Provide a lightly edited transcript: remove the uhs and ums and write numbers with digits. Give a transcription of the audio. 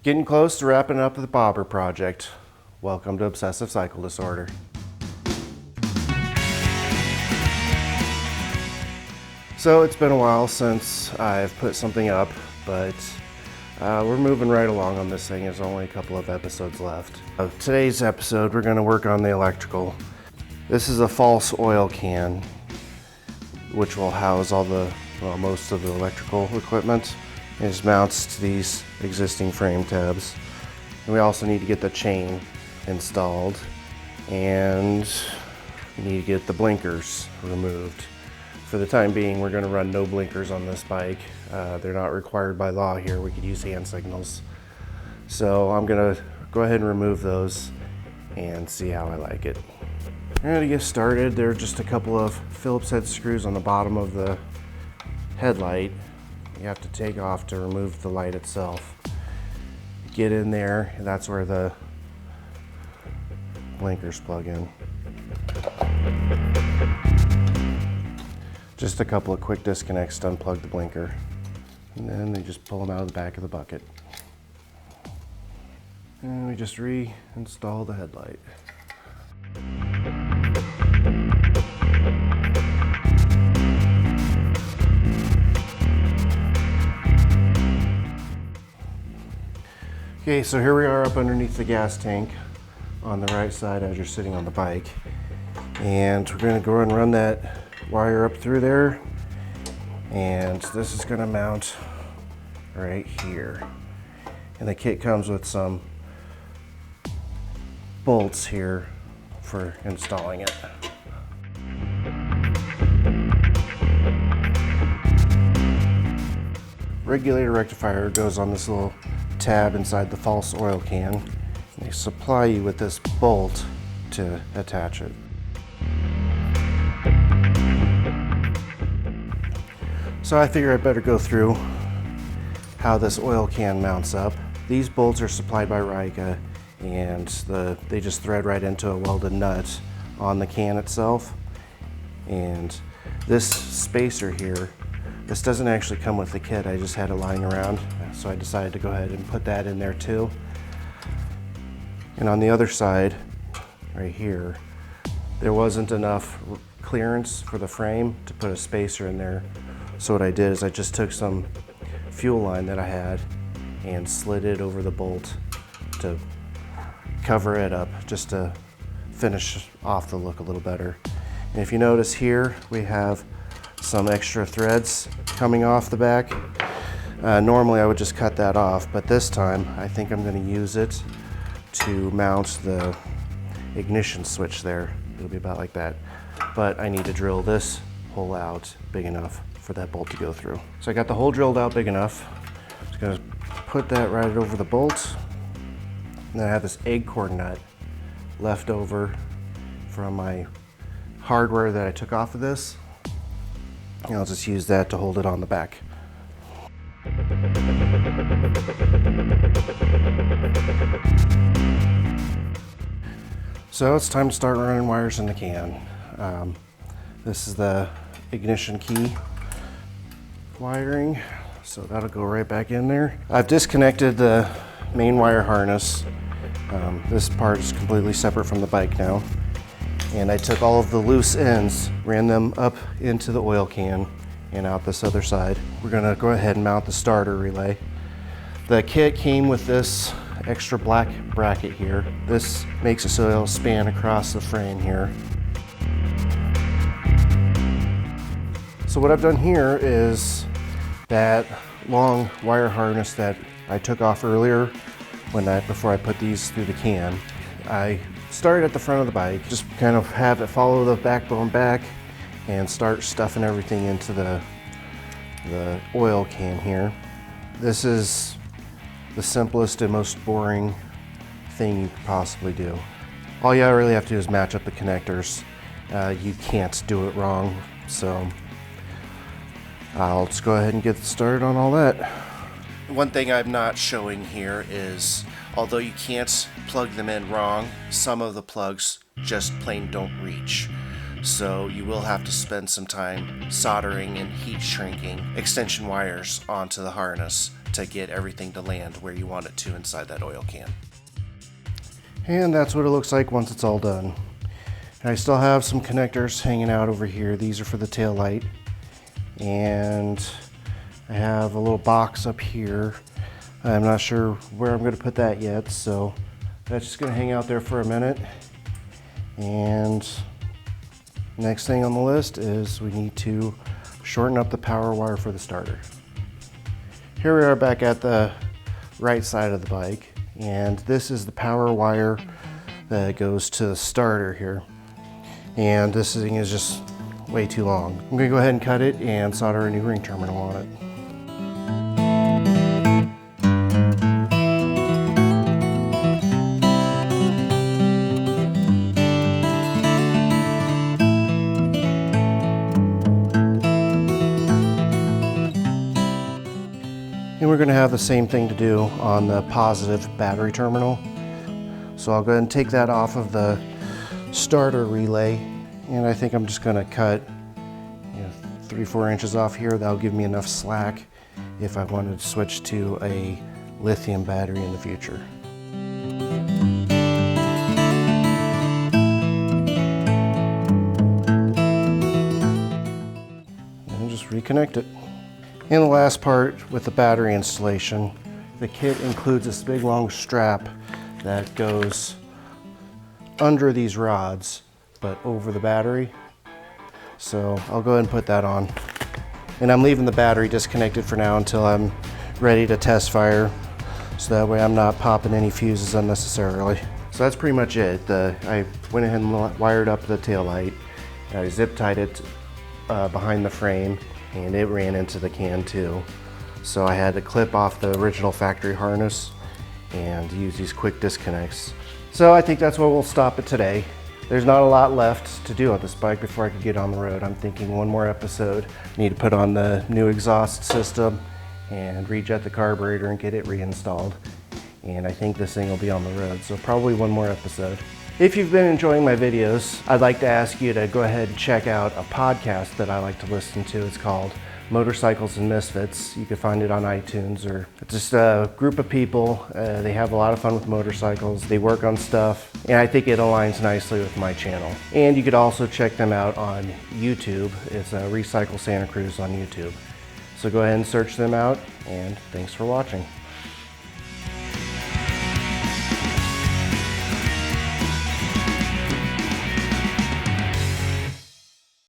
Getting close to wrapping up the bobber project. Welcome to Obsessive Cycle Disorder. So it's been a while since I've put something up, but we're moving right along on this thing. There's only a couple of episodes left. Today's episode, we're going to work on the electrical. This is a false oil can, which will house all the, most of the electrical equipment. It just mounts to these existing frame tabs. And we also need to get the chain installed, and we need to get the blinkers removed. For the time being, we're going to run no blinkers on this bike. They're not required by law here. We could use hand signals. So I'm going to go ahead and remove those and see how I like it. To get started, there are just a couple of Phillips head screws on the bottom of the headlight. You have to take off to remove the light itself. Get in there, and that's where the blinkers plug in. Just a couple of quick disconnects to unplug the blinker, and then they just pull them out of the back of the bucket. And we just reinstall the headlight. Okay, so here we are up underneath the gas tank on the right side as you're sitting on the bike. And we're gonna go and run that wire up through there. And this is gonna mount right here. And the kit comes with some bolts here for installing it. Regulator rectifier goes on this little tab inside the false oil can. They supply you with this bolt to attach it. So I figure I better go through how this oil can mounts up. These bolts are supplied by RYCA, and they just thread right into a welded nut on the can itself. And this spacer here, this doesn't actually come with the kit. I just had it lying around, so I decided to go ahead and put that in there too. And on the other side, right here, there wasn't enough clearance for the frame to put a spacer in there. So what I did is I just took some fuel line that I had and slid it over the bolt to cover it up, just to finish off the look a little better. And if you notice here, we have some extra threads coming off the back. Normally I would just cut that off, but this time I think I'm going to use it to mount the ignition switch there. It'll be about like that. But I need to drill this hole out big enough for that bolt to go through. So I got the hole drilled out big enough. I'm just going to put that right over the bolt. And then I have this egg core nut left over from my hardware that I took off of this. And I'll just use that to hold it on the back. So it's time to start running wires in the can. This is the ignition key wiring, so that'll go right back in there. I've disconnected the main wire harness. This part is completely separate from the bike now. And I took all of the loose ends, ran them up into the oil can and out this other side. We're gonna go ahead and mount the starter relay. The kit came with this extra black bracket here. This makes it so it'll span across the frame here. So what I've done here is that long wire harness that I took off earlier before I put these through the can. I started at the front of the bike, just kind of have it follow the backbone back and start stuffing everything into the oil can here. This is the simplest and most boring thing you could possibly do. All you really have to do is match up the connectors. You can't do it wrong, so I'll just go ahead and get started on all that. One thing I'm not showing here is, although you can't plug them in wrong, some of the plugs just plain don't reach. So you will have to spend some time soldering and heat shrinking extension wires onto the harness to get everything to land where you want it to inside that oil can. And that's what it looks like once it's all done. And I still have some connectors hanging out over here. These are for the tail light. And I have a little box up here. I'm not sure where I'm going to put that yet, so that's just going to hang out there for a minute. And next thing on the list is we need to shorten up the power wire for the starter. Here we are back at the right side of the bike, and this is the power wire that goes to the starter here. And this thing is just way too long. I'm going to go ahead and cut it and solder a new ring terminal on it. And we're going to have the same thing to do on the positive battery terminal. So I'll go ahead and take that off of the starter relay, and I think I'm just going to cut 3-4 inches off here. That'll give me enough slack if I wanted to switch to a lithium battery in the future. And just reconnect it. And the last part with the battery installation, the kit includes this big long strap that goes under these rods, but over the battery. So I'll go ahead and put that on. And I'm leaving the battery disconnected for now until I'm ready to test fire, so that way I'm not popping any fuses unnecessarily. So that's pretty much it. I went ahead and wired up the taillight. I zip tied it behind the frame, and it ran into the can too. So I had to clip off the original factory harness and use these quick disconnects. So I think that's where we'll stop it today. There's not a lot left to do on this bike before I can get on the road. I'm thinking one more episode. Need to put on the new exhaust system and rejet the carburetor and get it reinstalled. And I think this thing will be on the road, so probably one more episode. If you've been enjoying my videos, I'd like to ask you to go ahead and check out a podcast that I like to listen to. It's called Motorcycles and Misfits. You can find it on iTunes, or it's just a group of people. They have a lot of fun with motorcycles. They work on stuff, and I think it aligns nicely with my channel. And you could also check them out on YouTube. It's Recyclesantacruz on YouTube. So go ahead and search them out, and thanks for watching.